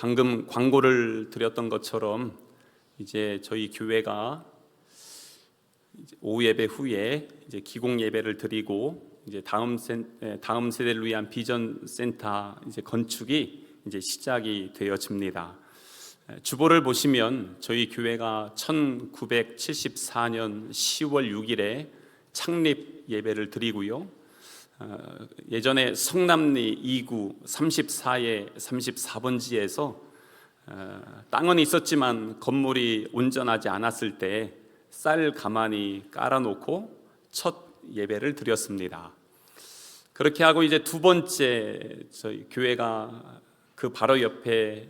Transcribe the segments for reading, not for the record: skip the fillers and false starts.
방금 광고를 드렸던 것처럼 이제 저희 교회가 이제 오후 예배 후에 이제 기공 예배를 드리고 이제 다음 세대를 위한 비전 센터 이제 건축이 이제 시작이 되어집니다. 주보를 보시면 저희 교회가 1974년 10월 6일에 창립 예배를 드리고요. 예전에 성남리 2구 34에 34번지에서 땅은 있었지만 건물이 온전하지 않았을 때 쌀 가마니 깔아놓고 첫 예배를 드렸습니다. 그렇게 하고 이제 두 번째 저희 교회가 그 바로 옆에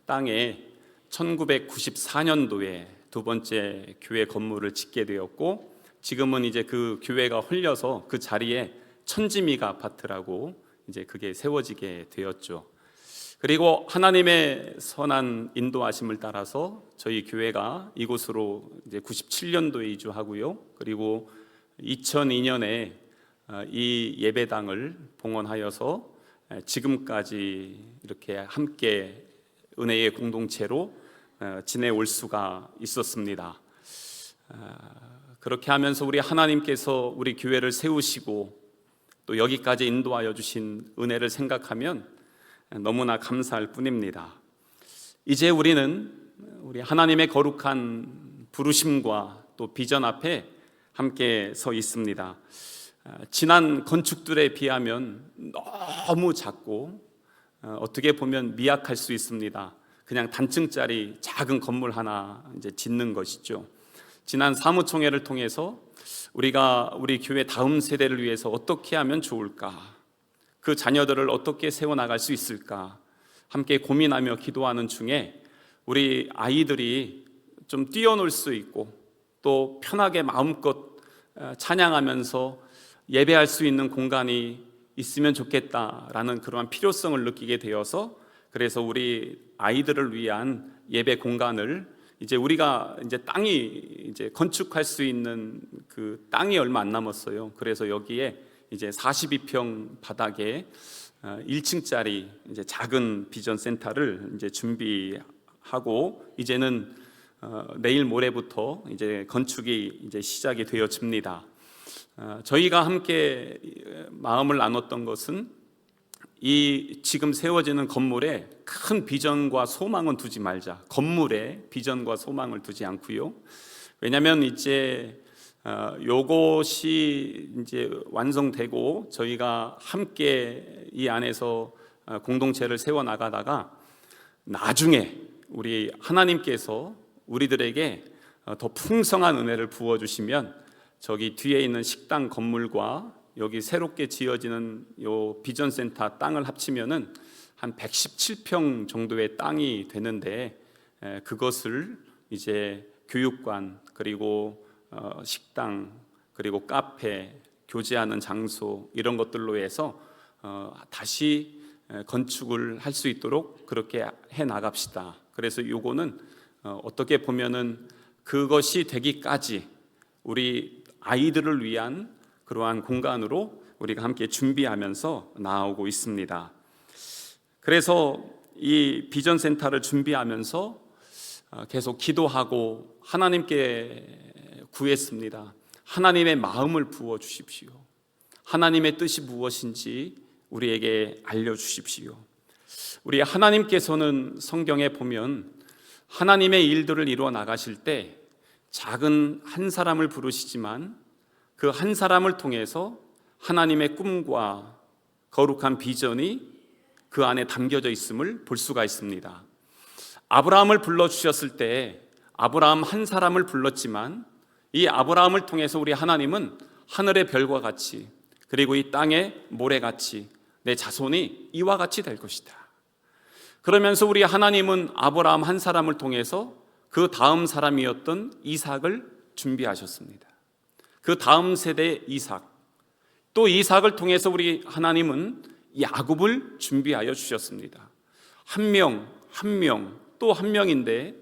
땅에 1994년도에 두 번째 교회 건물을 짓게 되었고, 지금은 이제 그 교회가 홀려서 그 자리에 천지미가 아파트라고 이제 그게 세워지게 되었죠. 그리고 하나님의 선한 인도하심을 따라서 저희 교회가 이곳으로 이제 97년도에 이주하고요. 그리고 2002년에 이 예배당을 봉헌하여서 지금까지 이렇게 함께 은혜의 공동체로 지내올 수가 있었습니다. 그렇게 하면서 우리 하나님께서 우리 교회를 세우시고 또 여기까지 인도하여 주신 은혜를 생각하면 너무나 감사할 뿐입니다. 이제 우리는 우리 하나님의 거룩한 부르심과 또 비전 앞에 함께 서 있습니다. 지난 건축들에 비하면 너무 작고 어떻게 보면 미약할 수 있습니다. 그냥 단층짜리 작은 건물 하나 이제 짓는 것이죠. 지난 사무총회를 통해서 우리가 우리 교회 다음 세대를 위해서 어떻게 하면 좋을까, 그 자녀들을 어떻게 세워나갈 수 있을까 함께 고민하며 기도하는 중에 우리 아이들이 좀 뛰어놀 수 있고 또 편하게 마음껏 찬양하면서 예배할 수 있는 공간이 있으면 좋겠다라는 그러한 필요성을 느끼게 되어서, 그래서 우리 아이들을 위한 예배 공간을 이제 우리가 이제 땅이 이제 건축할 수 있는 그 땅이 얼마 안 남았어요. 그래서 여기에 이제 42평 바닥에 1층짜리 이제 작은 비전 센터를 이제 준비하고 이제는 내일 모레부터 이제 건축이 이제 시작이 되어집니다. 저희가 함께 마음을 나눴던 것은 이 지금 세워지는 건물에 큰 비전과 소망은 두지 말자. 건물에 비전과 소망을 두지 않고요. 왜냐하면 이제 요것이 이제 완성되고 저희가 함께 이 안에서 공동체를 세워 나가다가 나중에 우리 하나님께서 우리들에게 더 풍성한 은혜를 부어 주시면 저기 뒤에 있는 식당 건물과 여기 새롭게 지어지는 요 비전센터 땅을 합치면은 한 117평 정도의 땅이 되는데, 그것을 이제 교육관 그리고 식당 그리고 카페, 교제하는 장소 이런 것들로 해서 다시 건축을 할 수 있도록 그렇게 해 나갑시다. 그래서 요거는 어떻게 보면은 그것이 되기까지 우리 아이들을 위한 그러한 공간으로 우리가 함께 준비하면서 나아오고 있습니다. 그래서 이 비전 센터를 준비하면서 계속 기도하고 하나님께 구했습니다. 하나님의 마음을 부어 주십시오. 하나님의 뜻이 무엇인지 우리에게 알려주십시오. 우리 하나님께서는 성경에 보면 하나님의 일들을 이루어 나가실 때 작은 한 사람을 부르시지만 그 한 사람을 통해서 하나님의 꿈과 거룩한 비전이 그 안에 담겨져 있음을 볼 수가 있습니다. 아브라함을 불러주셨을 때 아브라함 한 사람을 불렀지만 이 아브라함을 통해서 우리 하나님은 하늘의 별과 같이 그리고 이 땅의 모래같이 내 자손이 이와 같이 될 것이다. 그러면서 우리 하나님은 아브라함 한 사람을 통해서 그 다음 사람이었던 이삭을 준비하셨습니다. 그 다음 세대 이삭, 또 이삭을 통해서 우리 하나님은 야곱을 준비하여 주셨습니다. 한 명, 한 명, 또 한 명인데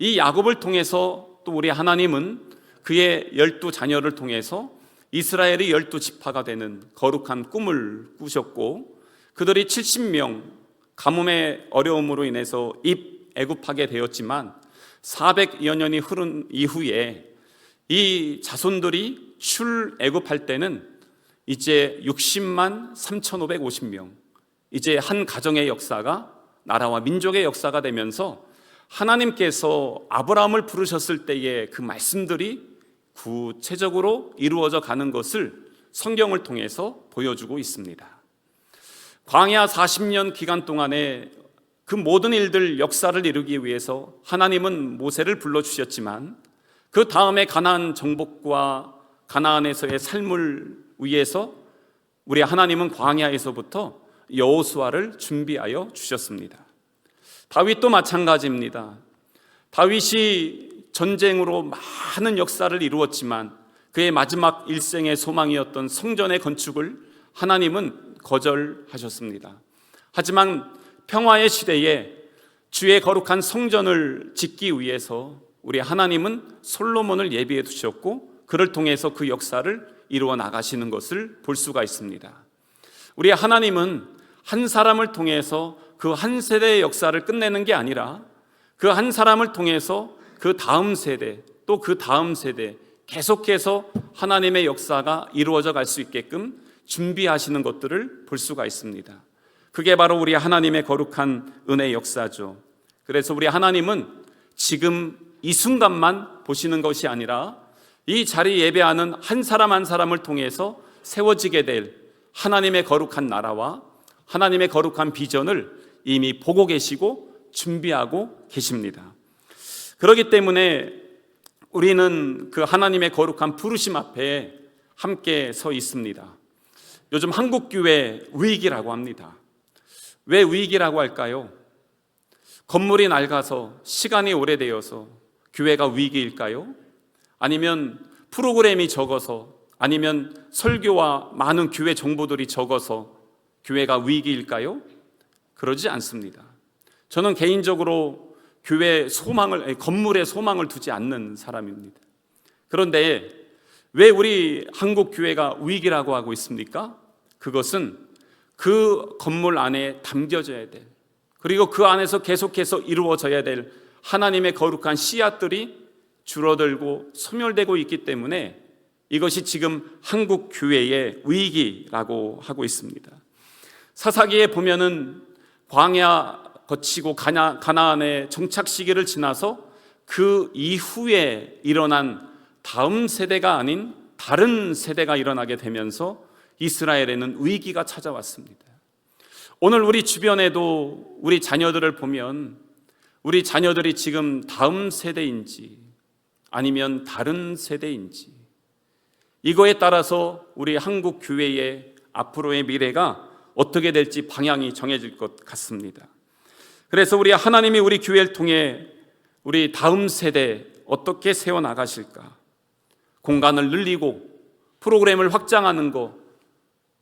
이 야곱을 통해서 또 우리 하나님은 그의 12자녀를 통해서 이스라엘이 12지파가 되는 거룩한 꿈을 꾸셨고, 그들이 70명 가뭄의 어려움으로 인해서 입애굽하게 되었지만 400여 년이 흐른 이후에 이 자손들이 출애굽할 때는 이제 60만 3,550명, 이제 한 가정의 역사가 나라와 민족의 역사가 되면서 하나님께서 아브라함을 부르셨을 때의 그 말씀들이 구체적으로 이루어져 가는 것을 성경을 통해서 보여주고 있습니다. 광야 40년 기간 동안에 그 모든 일들, 역사를 이루기 위해서 하나님은 모세를 불러주셨지만 그 다음에 가나안 정복과 가나안에서의 삶을 위해서 우리 하나님은 광야에서부터 여호수아를 준비하여 주셨습니다. 다윗도 마찬가지입니다. 다윗이 전쟁으로 많은 역사를 이루었지만 그의 마지막 일생의 소망이었던 성전의 건축을 하나님은 거절하셨습니다. 하지만 평화의 시대에 주의 거룩한 성전을 짓기 위해서 우리 하나님은 솔로몬을 예비해 두셨고 그를 통해서 그 역사를 이루어 나가시는 것을 볼 수가 있습니다. 우리 하나님은 한 사람을 통해서 그 한 세대의 역사를 끝내는 게 아니라 그 한 사람을 통해서 그 다음 세대 또 그 다음 세대 계속해서 하나님의 역사가 이루어져 갈 수 있게끔 준비하시는 것들을 볼 수가 있습니다. 그게 바로 우리 하나님의 거룩한 은혜의 역사죠. 그래서 우리 하나님은 지금 이 순간만 보시는 것이 아니라 이 자리 예배하는 한 사람 한 사람을 통해서 세워지게 될 하나님의 거룩한 나라와 하나님의 거룩한 비전을 이미 보고 계시고 준비하고 계십니다. 그렇기 때문에 우리는 그 하나님의 거룩한 부르심 앞에 함께 서 있습니다. 요즘 한국교회 위기라고 합니다. 왜 위기라고 할까요? 건물이 낡아서 시간이 오래되어서 교회가 위기일까요? 아니면 프로그램이 적어서, 아니면 설교와 많은 교회 정보들이 적어서 교회가 위기일까요? 그러지 않습니다. 저는 개인적으로 건물에 소망을 두지 않는 사람입니다. 그런데 왜 우리 한국 교회가 위기라고 하고 있습니까? 그것은 그 건물 안에 담겨져야 될, 그리고 그 안에서 계속해서 이루어져야 될 하나님의 거룩한 씨앗들이 줄어들고 소멸되고 있기 때문에 이것이 지금 한국 교회의 위기라고 하고 있습니다. 사사기에 보면은 광야 거치고 가나안의 정착 시기를 지나서 그 이후에 일어난 다음 세대가 아닌 다른 세대가 일어나게 되면서 이스라엘에는 위기가 찾아왔습니다. 오늘 우리 주변에도 우리 자녀들을 보면 우리 자녀들이 지금 다음 세대인지 아니면 다른 세대인지 이거에 따라서 우리 한국 교회의 앞으로의 미래가 어떻게 될지 방향이 정해질 것 같습니다. 그래서 우리 하나님이 우리 교회를 통해 우리 다음 세대 어떻게 세워나가실까? 공간을 늘리고 프로그램을 확장하는 거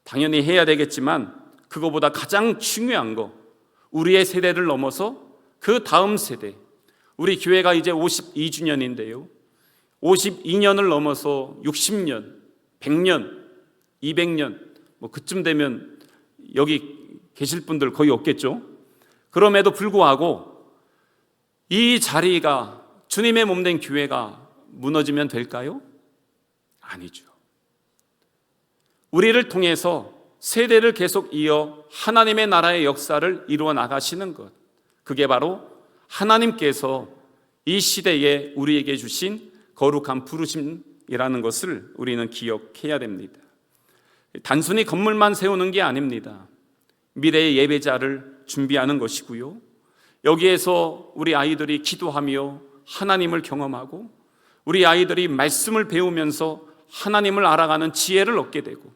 당연히 해야 되겠지만 그거보다 가장 중요한 거, 우리의 세대를 넘어서 그 다음 세대, 우리 교회가 이제 52주년인데요 52년을 넘어서 60년, 100년, 200년 뭐 그쯤 되면 여기 계실 분들 거의 없겠죠. 그럼에도 불구하고 이 자리가 주님의 몸된 교회가 무너지면 될까요? 아니죠. 우리를 통해서 세대를 계속 이어 하나님의 나라의 역사를 이루어 나가시는 것, 그게 바로 하나님께서 이 시대에 우리에게 주신 거룩한 부르심이라는 것을 우리는 기억해야 됩니다. 단순히 건물만 세우는 게 아닙니다. 미래의 예배자를 준비하는 것이고요, 여기에서 우리 아이들이 기도하며 하나님을 경험하고 우리 아이들이 말씀을 배우면서 하나님을 알아가는 지혜를 얻게 되고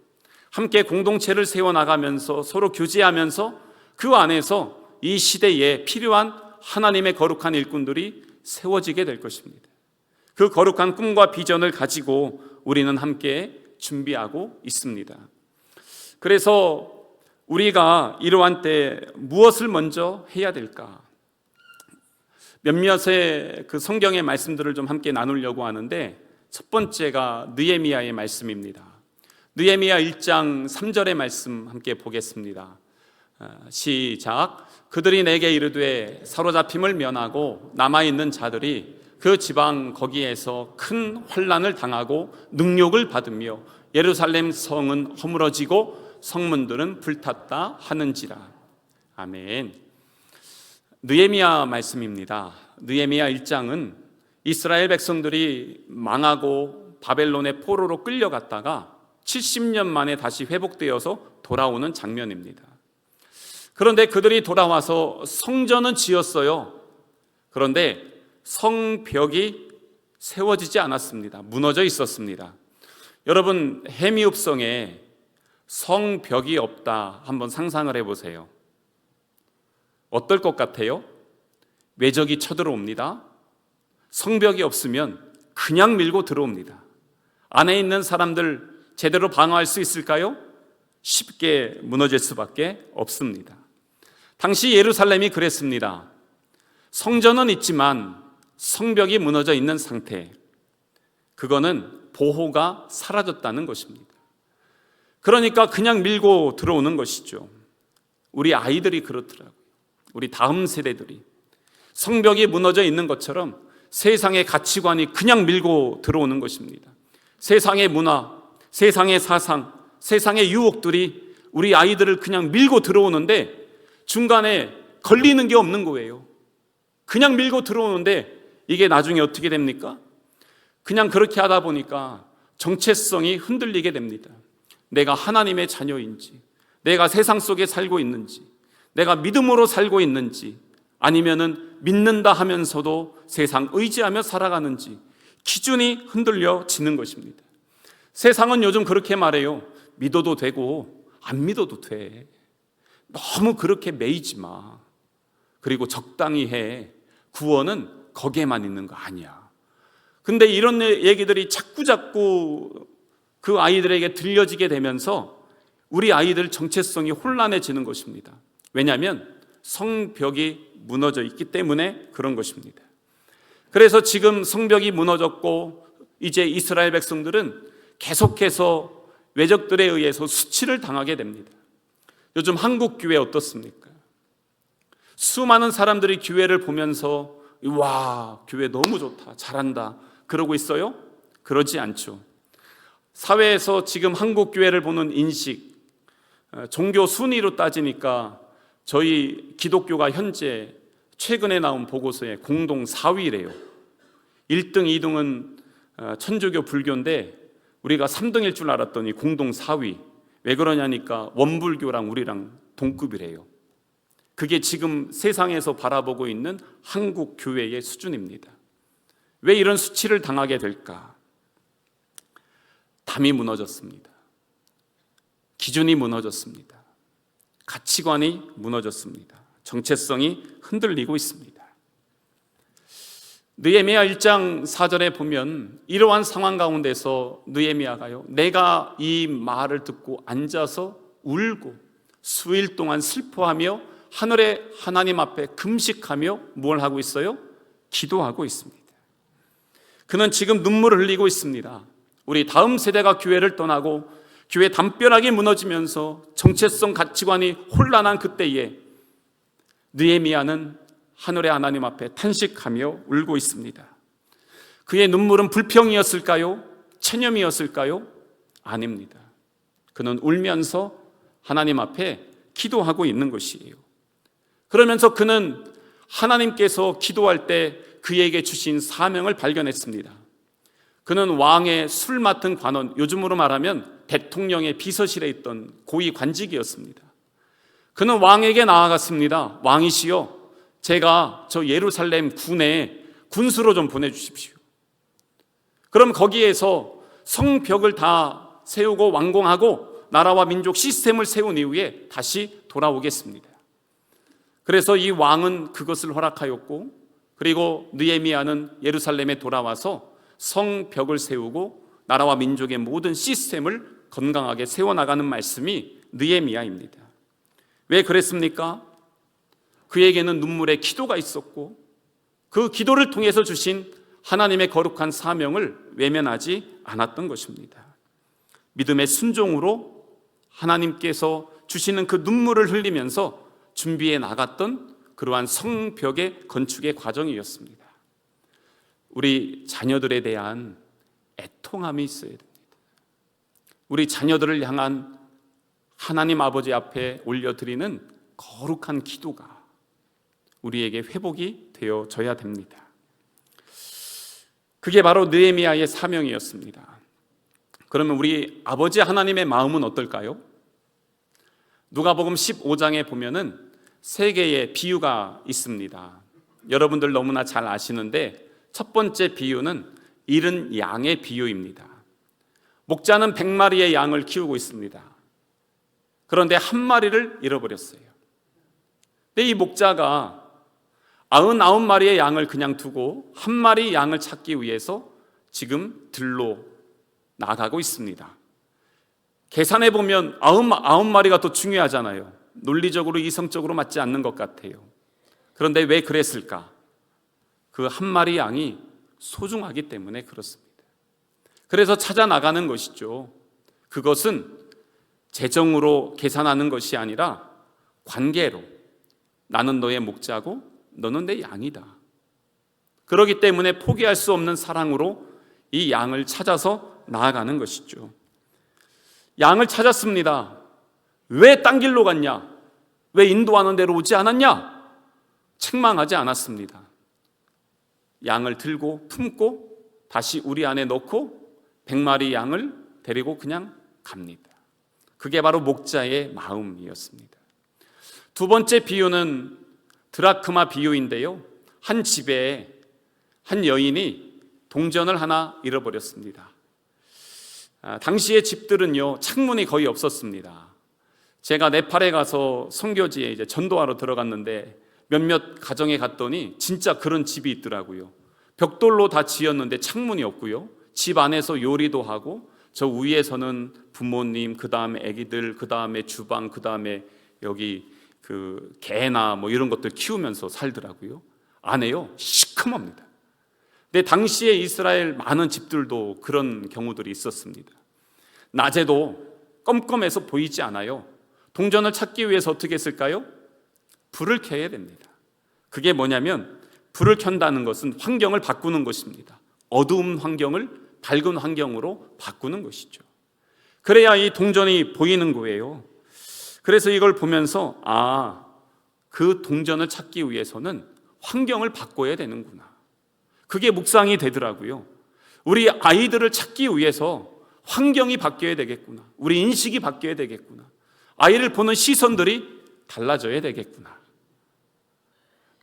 함께 공동체를 세워나가면서 서로 교제하면서 그 안에서 이 시대에 필요한 하나님의 거룩한 일꾼들이 세워지게 될 것입니다. 그 거룩한 꿈과 비전을 가지고 우리는 함께 준비하고 있습니다. 그래서 우리가 이러한 때 무엇을 먼저 해야 될까? 몇몇의 그 성경의 말씀들을 좀 함께 나누려고 하는데 첫 번째가 느헤미야의 말씀입니다. 느헤미야 1장 3절의 말씀 함께 보겠습니다. 시작. 그들이 내게 이르되 사로잡힘을 면하고 남아있는 자들이 그 지방 거기에서 큰 환난을 당하고 능욕을 받으며 예루살렘 성은 허물어지고 성문들은 불탔다 하는지라. 아멘. 느헤미야 말씀입니다. 느헤미야 1장은 이스라엘 백성들이 망하고 바벨론의 포로로 끌려갔다가 70년 만에 다시 회복되어서 돌아오는 장면입니다. 그런데 그들이 돌아와서 성전은 지었어요. 그런데 성벽이 세워지지 않았습니다. 무너져 있었습니다. 여러분, 해미읍성에 성벽이 없다 한번 상상을 해보세요. 어떨 것 같아요? 외적이 쳐들어옵니다. 성벽이 없으면 그냥 밀고 들어옵니다. 안에 있는 사람들 제대로 방어할 수 있을까요? 쉽게 무너질 수밖에 없습니다. 당시 예루살렘이 그랬습니다. 성전은 있지만 성벽이 무너져 있는 상태, 그거는 보호가 사라졌다는 것입니다. 그러니까 그냥 밀고 들어오는 것이죠. 우리 아이들이 그렇더라고요. 우리 다음 세대들이 성벽이 무너져 있는 것처럼 세상의 가치관이 그냥 밀고 들어오는 것입니다. 세상의 문화, 세상의 사상, 세상의 유혹들이 우리 아이들을 그냥 밀고 들어오는데 중간에 걸리는 게 없는 거예요. 그냥 밀고 들어오는데 이게 나중에 어떻게 됩니까? 그냥 그렇게 하다 보니까 정체성이 흔들리게 됩니다. 내가 하나님의 자녀인지, 내가 세상 속에 살고 있는지, 내가 믿음으로 살고 있는지, 아니면은 믿는다 하면서도 세상 의지하며 살아가는지 기준이 흔들려지는 것입니다. 세상은 요즘 그렇게 말해요. 믿어도 되고 안 믿어도 돼. 너무 그렇게 매이지 마. 그리고 적당히 해. 구원은 거기에만 있는 거 아니야. 근데 이런 얘기들이 자꾸 그 아이들에게 들려지게 되면서 우리 아이들 정체성이 혼란해지는 것입니다. 왜냐하면 성벽이 무너져 있기 때문에 그런 것입니다. 그래서 지금 성벽이 무너졌고 이제 이스라엘 백성들은 계속해서 외적들에 의해서 수치를 당하게 됩니다. 요즘 한국 교회 어떻습니까? 수많은 사람들이 교회를 보면서 와, 교회 너무 좋다, 잘한다 그러고 있어요? 그러지 않죠. 사회에서 지금 한국 교회를 보는 인식, 종교 순위로 따지니까 저희 기독교가 현재 최근에 나온 보고서에 공동 4위래요. 1등, 2등은 천주교 불교인데 우리가 3등일 줄 알았더니 공동 4위. 왜 그러냐니까 원불교랑 우리랑 동급이래요. 그게 지금 세상에서 바라보고 있는 한국 교회의 수준입니다. 왜 이런 수치를 당하게 될까? 담이 무너졌습니다. 기준이 무너졌습니다. 가치관이 무너졌습니다. 정체성이 흔들리고 있습니다. 느헤미야 1장 4절에 보면 이러한 상황 가운데서 느헤미야가요, 내가 이 말을 듣고 앉아서 울고 수일 동안 슬퍼하며 하늘의 하나님 앞에 금식하며 뭘 하고 있어요? 기도하고 있습니다. 그는 지금 눈물을 흘리고 있습니다. 우리 다음 세대가 교회를 떠나고 교회 담벼락이 무너지면서 정체성 가치관이 혼란한 그때에 느헤미야는 하늘의 하나님 앞에 탄식하며 울고 있습니다. 그의 눈물은 불평이었을까요? 체념이었을까요? 아닙니다. 그는 울면서 하나님 앞에 기도하고 있는 것이에요. 그러면서 그는 하나님께서 기도할 때 그에게 주신 사명을 발견했습니다. 그는 왕의 술 맡은 관원, 요즘으로 말하면 대통령의 비서실에 있던 고위 관직이었습니다. 그는 왕에게 나아갔습니다. 왕이시여, 제가 저 예루살렘 군에 군수로 좀 보내주십시오. 그럼 거기에서 성벽을 다 세우고 완공하고 나라와 민족 시스템을 세운 이후에 다시 돌아오겠습니다. 그래서 이 왕은 그것을 허락하였고, 그리고 느헤미야는 예루살렘에 돌아와서 성벽을 세우고 나라와 민족의 모든 시스템을 건강하게 세워나가는 말씀이 느헤미야입니다. 왜 그랬습니까? 그에게는 눈물의 기도가 있었고 그 기도를 통해서 주신 하나님의 거룩한 사명을 외면하지 않았던 것입니다. 믿음의 순종으로 하나님께서 주시는 그 눈물을 흘리면서 준비해 나갔던 그러한 성벽의 건축의 과정이었습니다. 우리 자녀들에 대한 애통함이 있어야 됩니다. 우리 자녀들을 향한 하나님 아버지 앞에 올려드리는 거룩한 기도가 우리에게 회복이 되어져야 됩니다. 그게 바로 느헤미야의 사명이었습니다. 그러면 우리 아버지 하나님의 마음은 어떨까요? 누가복음 15장에 보면은 세 개의 비유가 있습니다. 여러분들 너무나 잘 아시는데 첫 번째 비유는 잃은 양의 비유입니다. 목자는 100마리의 양을 키우고 있습니다. 그런데 한 마리를 잃어버렸어요. 근데 이 목자가 99마리의 양을 그냥 두고 한 마리 양을 찾기 위해서 지금 들로 나가고 있습니다. 계산해 보면 99마리가 더 중요하잖아요. 논리적으로 이성적으로 맞지 않는 것 같아요. 그런데 왜 그랬을까? 그 한 마리 양이 소중하기 때문에 그렇습니다. 그래서 찾아 나가는 것이죠. 그것은 재정으로 계산하는 것이 아니라 관계로, 나는 너의 목자고 너는 내 양이다. 그렇기 때문에 포기할 수 없는 사랑으로 이 양을 찾아서 나아가는 것이죠. 양을 찾았습니다. 왜 딴 길로 갔냐? 왜 인도하는 대로 오지 않았냐? 책망하지 않았습니다. 양을 들고 품고 다시 우리 안에 넣고 100마리 양을 데리고 그냥 갑니다. 그게 바로 목자의 마음이었습니다. 두 번째 비유는 드라크마 비유인데요. 한 집에 한 여인이 동전을 하나 잃어버렸습니다. 당시의 집들은요, 창문이 거의 없었습니다. 제가 네팔에 가서 선교지에 이제 전도하러 들어갔는데 몇몇 가정에 갔더니 진짜 그런 집이 있더라고요. 벽돌로 다 지었는데 창문이 없고요. 집 안에서 요리도 하고 저 위에서는 부모님, 그 다음에 아기들, 그 다음에 주방, 그 다음에 여기 그 개나 뭐 이런 것들 키우면서 살더라고요. 안에요 시커멉니다. 근데 당시에 이스라엘 많은 집들도 그런 경우들이 있었습니다. 낮에도 껌껌해서 보이지 않아요. 동전을 찾기 위해서 어떻게 했을까요? 불을 켜야 됩니다. 그게 뭐냐면 불을 켠다는 것은 환경을 바꾸는 것입니다. 어두운 환경을 밝은 환경으로 바꾸는 것이죠. 그래야 이 동전이 보이는 거예요. 그래서 이걸 보면서 그 동전을 찾기 위해서는 환경을 바꿔야 되는구나. 그게 묵상이 되더라고요. 우리 아이들을 찾기 위해서 환경이 바뀌어야 되겠구나. 우리 인식이 바뀌어야 되겠구나. 아이를 보는 시선들이 달라져야 되겠구나.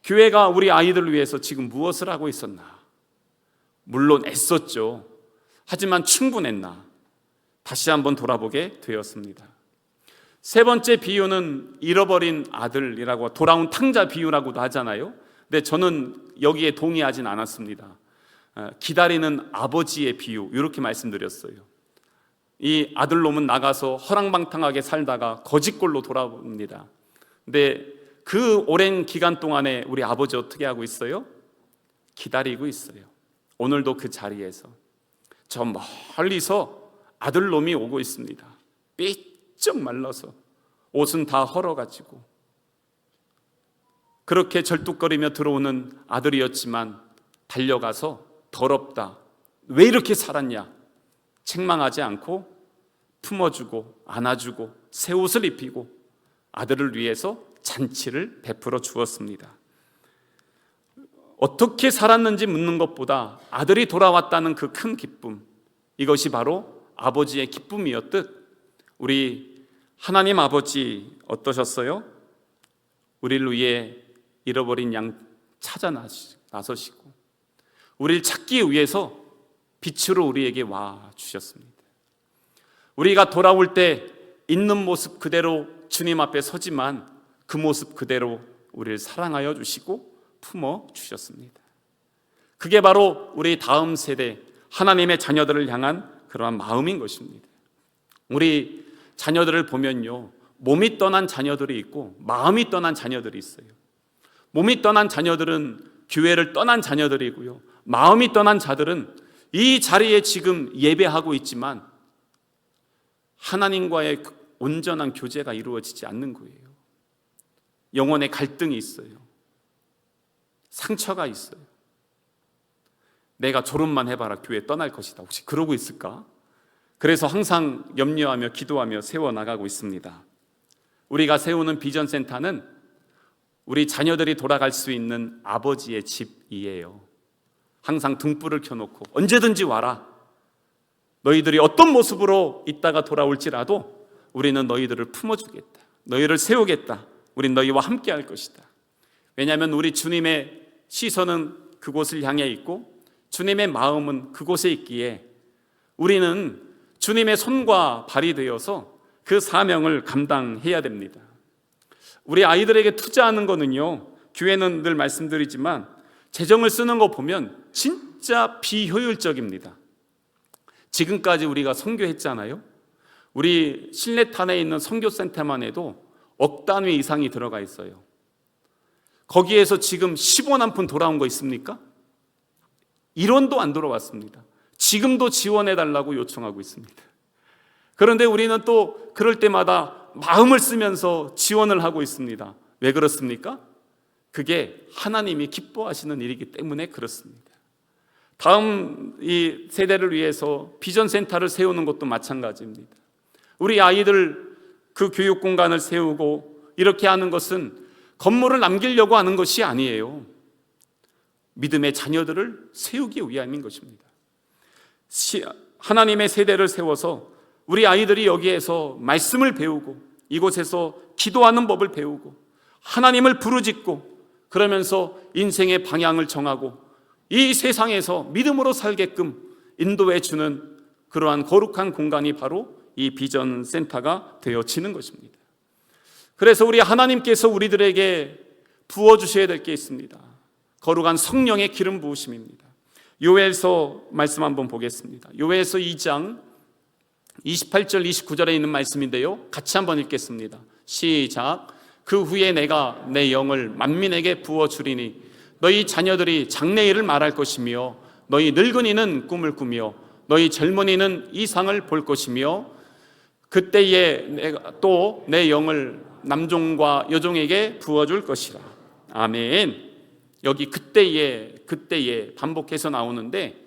교회가 우리 아이들을 위해서 지금 무엇을 하고 있었나? 물론 애썼죠. 하지만 충분했나? 다시 한번 돌아보게 되었습니다. 세 번째 비유는 잃어버린 아들이라고, 돌아온 탕자 비유라고도 하잖아요. 근데 저는 여기에 동의하진 않았습니다. 기다리는 아버지의 비유, 이렇게 말씀드렸어요. 이 아들놈은 나가서 허랑방탕하게 살다가 거짓골로 돌아옵니다. 근데 그 오랜 기간 동안에 우리 아버지 어떻게 하고 있어요? 기다리고 있어요. 오늘도 그 자리에서 저 멀리서 아들놈이 오고 있습니다. 삐쩍 말라서 옷은 다 헐어가지고 그렇게 절뚝거리며 들어오는 아들이었지만 달려가서 더럽다, 왜 이렇게 살았냐, 책망하지 않고 품어주고 안아주고 새 옷을 입히고 아들을 위해서 잔치를 베풀어 주었습니다. 어떻게 살았는지 묻는 것보다 아들이 돌아왔다는 그 큰 기쁨, 이것이 바로 아버지의 기쁨이었듯 우리 하나님 아버지 어떠셨어요? 우리를 위해 잃어버린 양 찾아 나서시고 우리를 찾기 위해서 빛으로 우리에게 와 주셨습니다. 우리가 돌아올 때 있는 모습 그대로 주님 앞에 서지만 그 모습 그대로 우리를 사랑하여 주시고 품어 주셨습니다. 그게 바로 우리 다음 세대 하나님의 자녀들을 향한 그러한 마음인 것입니다. 우리 자녀들을 보면요, 몸이 떠난 자녀들이 있고 마음이 떠난 자녀들이 있어요. 몸이 떠난 자녀들은 교회를 떠난 자녀들이고요, 마음이 떠난 자들은 이 자리에 지금 예배하고 있지만 하나님과의 온전한 교제가 이루어지지 않는 거예요. 영혼의 갈등이 있어요. 상처가 있어요. 내가 졸업만 해봐라 교회 떠날 것이다. 혹시 그러고 있을까? 그래서 항상 염려하며 기도하며 세워나가고 있습니다. 우리가 세우는 비전센터는 우리 자녀들이 돌아갈 수 있는 아버지의 집이에요. 항상 등불을 켜놓고 언제든지 와라. 너희들이 어떤 모습으로 있다가 돌아올지라도 우리는 너희들을 품어주겠다. 너희를 세우겠다. 우린 너희와 함께 할 것이다. 왜냐하면 우리 주님의 시선은 그곳을 향해 있고 주님의 마음은 그곳에 있기에 우리는 주님의 손과 발이 되어서 그 사명을 감당해야 됩니다. 우리 아이들에게 투자하는 거는요, 교회는 늘 말씀드리지만 재정을 쓰는 거 보면 진짜 비효율적입니다. 지금까지 우리가 선교했잖아요. 우리 실내탄에 있는 선교센터만 해도 억 단위 이상이 들어가 있어요. 거기에서 지금 10원 한 푼 돌아온 거 있습니까? 1원도 안 들어왔습니다. 지금도 지원해달라고 요청하고 있습니다. 그런데 우리는 또 그럴 때마다 마음을 쓰면서 지원을 하고 있습니다. 왜 그렇습니까? 그게 하나님이 기뻐하시는 일이기 때문에 그렇습니다. 다음 이 세대를 위해서 비전센터를 세우는 것도 마찬가지입니다. 우리 아이들 그 교육 공간을 세우고 이렇게 하는 것은 건물을 남기려고 하는 것이 아니에요. 믿음의 자녀들을 세우기 위함인 것입니다. 하나님의 세대를 세워서 우리 아이들이 여기에서 말씀을 배우고 이곳에서 기도하는 법을 배우고 하나님을 부르짖고 그러면서 인생의 방향을 정하고 이 세상에서 믿음으로 살게끔 인도해 주는 그러한 거룩한 공간이 바로 이 비전 센터가 되어지는 것입니다. 그래서 우리 하나님께서 우리들에게 부어주셔야 될 게 있습니다. 거룩한 성령의 기름 부으심입니다. 요엘서 말씀 한번 보겠습니다. 요엘서 2장 28절 29절에 있는 말씀인데요, 같이 한번 읽겠습니다. 시작. 그 후에 내가 내 영을 만민에게 부어주리니 너희 자녀들이 장래일을 말할 것이며 너희 늙은이는 꿈을 꾸며 너희 젊은이는 이상을 볼 것이며 그때에 내가 또 내 영을 남종과 여종에게 부어줄 것이라. 아멘. 여기 그때에 반복해서 나오는데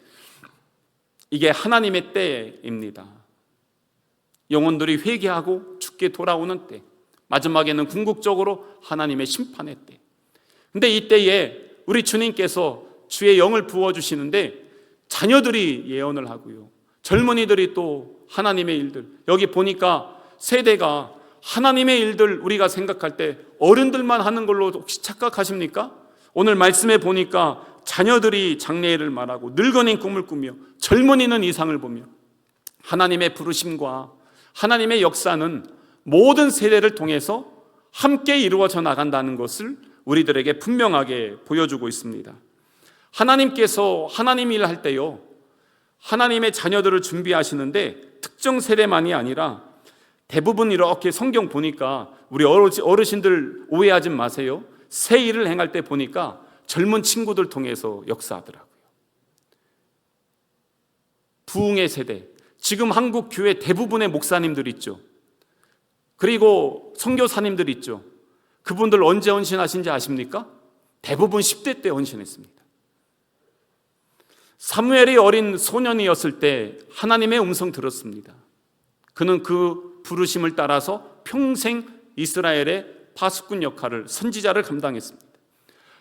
이게 하나님의 때입니다. 영혼들이 회개하고 죽게 돌아오는 때, 마지막에는 궁극적으로 하나님의 심판의 때. 근데 이때에 우리 주님께서 주의 영을 부어주시는데 자녀들이 예언을 하고요, 젊은이들이 또 하나님의 일들, 여기 보니까 세대가 하나님의 일들 우리가 생각할 때 어른들만 하는 걸로 혹시 착각하십니까? 오늘 말씀에 보니까 자녀들이 장래일을 말하고 늙은이 꿈을 꾸며 젊은이는 이상을 보며 하나님의 부르심과 하나님의 역사는 모든 세대를 통해서 함께 이루어져 나간다는 것을 우리들에게 분명하게 보여주고 있습니다. 하나님께서 하나님 일을 할 때요, 하나님의 자녀들을 준비하시는데 특정 세대만이 아니라 대부분 이렇게 성경 보니까 우리 어르신들 오해하지 마세요. 새 일을 행할 때 보니까 젊은 친구들 통해서 역사하더라고요. 부흥의 세대, 지금 한국 교회 대부분의 목사님들 있죠. 그리고 선교사님들 있죠. 그분들 언제 헌신하신지 아십니까? 대부분 10대 때 헌신했습니다. 사무엘이 어린 소년이었을 때 하나님의 음성 들었습니다. 그는 그 부르심을 따라서 평생 이스라엘의 파수꾼 역할을, 선지자를 감당했습니다.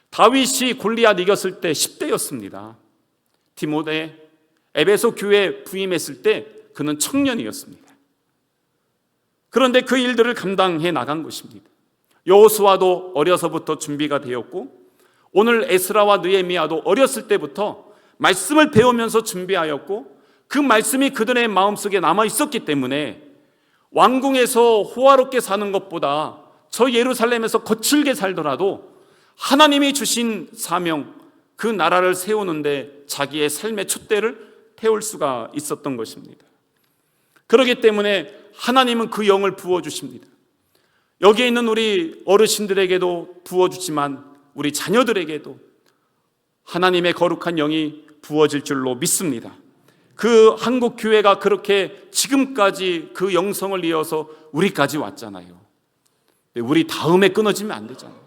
다윗이 골리앗 이겼을 때 10대였습니다. 디모데 에베소 교회에 부임했을 때 그는 청년이었습니다. 그런데 그 일들을 감당해 나간 것입니다. 여호수아도 어려서부터 준비가 되었고 오늘 에스라와 느헤미야도 어렸을 때부터 말씀을 배우면서 준비하였고 그 말씀이 그들의 마음속에 남아 있었기 때문에 왕궁에서 호화롭게 사는 것보다 저 예루살렘에서 거칠게 살더라도 하나님이 주신 사명, 그 나라를 세우는데 자기의 삶의 촛대를 태울 수가 있었던 것입니다. 그렇기 때문에 하나님은 그 영을 부어주십니다. 여기에 있는 우리 어르신들에게도 부어주지만 우리 자녀들에게도 하나님의 거룩한 영이 부어질 줄로 믿습니다. 그 한국 교회가 그렇게 지금까지 그 영성을 이어서 우리까지 왔잖아요. 우리 다음에 끊어지면 안 되잖아요.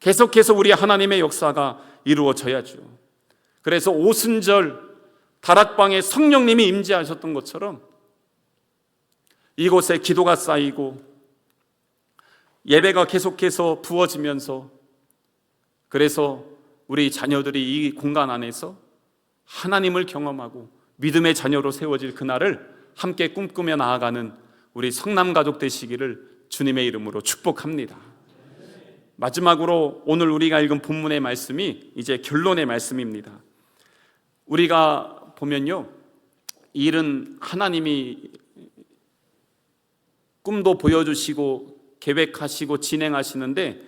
계속해서 우리 하나님의 역사가 이루어져야죠. 그래서 오순절 다락방에 성령님이 임재하셨던 것처럼 이곳에 기도가 쌓이고 예배가 계속해서 부어지면서, 그래서 우리 자녀들이 이 공간 안에서 하나님을 경험하고 믿음의 자녀로 세워질 그날을 함께 꿈꾸며 나아가는 우리 성남가족 되시기를 주님의 이름으로 축복합니다. 마지막으로 오늘 우리가 읽은 본문의 말씀이 이제 결론의 말씀입니다. 우리가 보면요, 이 일은 하나님이 꿈도 보여주시고 계획하시고 진행하시는데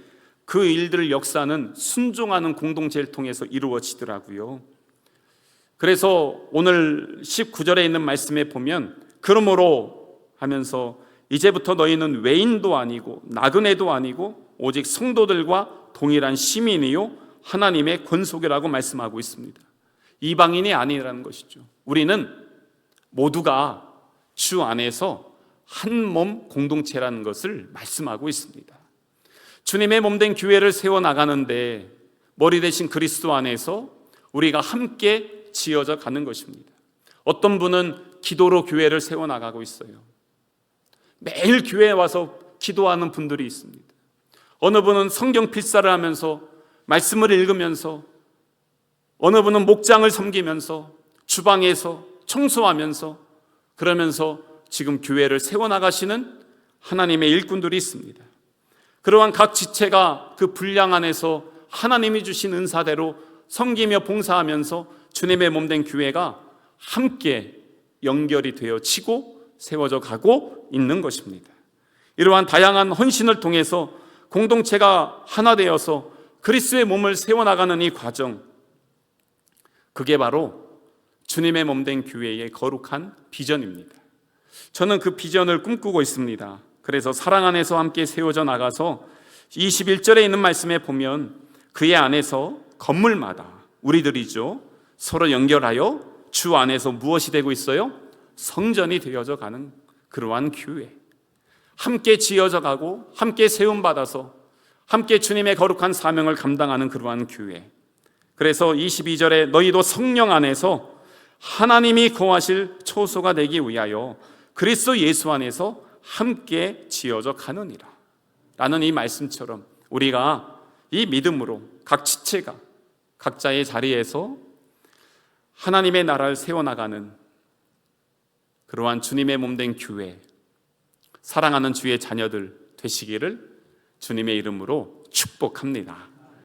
그 일들 역사는 순종하는 공동체를 통해서 이루어지더라고요. 그래서 오늘 19절에 있는 말씀에 보면 그러므로 하면서 이제부터 너희는 외인도 아니고 나그네도 아니고 오직 성도들과 동일한 시민이요 하나님의 권속이라고 말씀하고 있습니다. 이방인이 아니라는 것이죠. 우리는 모두가 주 안에서 한 몸 공동체라는 것을 말씀하고 있습니다. 주님의 몸된 교회를 세워나가는데 머리 대신 그리스도 안에서 우리가 함께 지어져 가는 것입니다. 어떤 분은 기도로 교회를 세워나가고 있어요. 매일 교회에 와서 기도하는 분들이 있습니다. 어느 분은 성경 필사를 하면서 말씀을 읽으면서, 어느 분은 목장을 섬기면서 주방에서 청소하면서, 그러면서 지금 교회를 세워나가시는 하나님의 일꾼들이 있습니다. 그러한 각 지체가 그 분량 안에서 하나님이 주신 은사대로 섬기며 봉사하면서 주님의 몸된 교회가 함께 연결이 되어지고 세워져 가고 있는 것입니다. 이러한 다양한 헌신을 통해서 공동체가 하나 되어서 그리스도의 몸을 세워나가는 이 과정, 그게 바로 주님의 몸된 교회의 거룩한 비전입니다. 저는 그 비전을 꿈꾸고 있습니다. 그래서 사랑 안에서 함께 세워져 나가서 21절에 있는 말씀에 보면 그의 안에서 건물마다, 우리들이죠, 서로 연결하여 주 안에서 무엇이 되고 있어요? 성전이 되어져 가는 그러한 교회, 함께 지어져 가고 함께 세움받아서 함께 주님의 거룩한 사명을 감당하는 그러한 교회. 그래서 22절에 너희도 성령 안에서 하나님이 거하실 초소가 되기 위하여 그리스도 예수 안에서 함께 지어져 가느니라 라는 이 말씀처럼 우리가 이 믿음으로 각 지체가 각자의 자리에서 하나님의 나라를 세워나가는 그러한 주님의 몸된 교회, 사랑하는 주의 자녀들 되시기를 주님의 이름으로 축복합니다.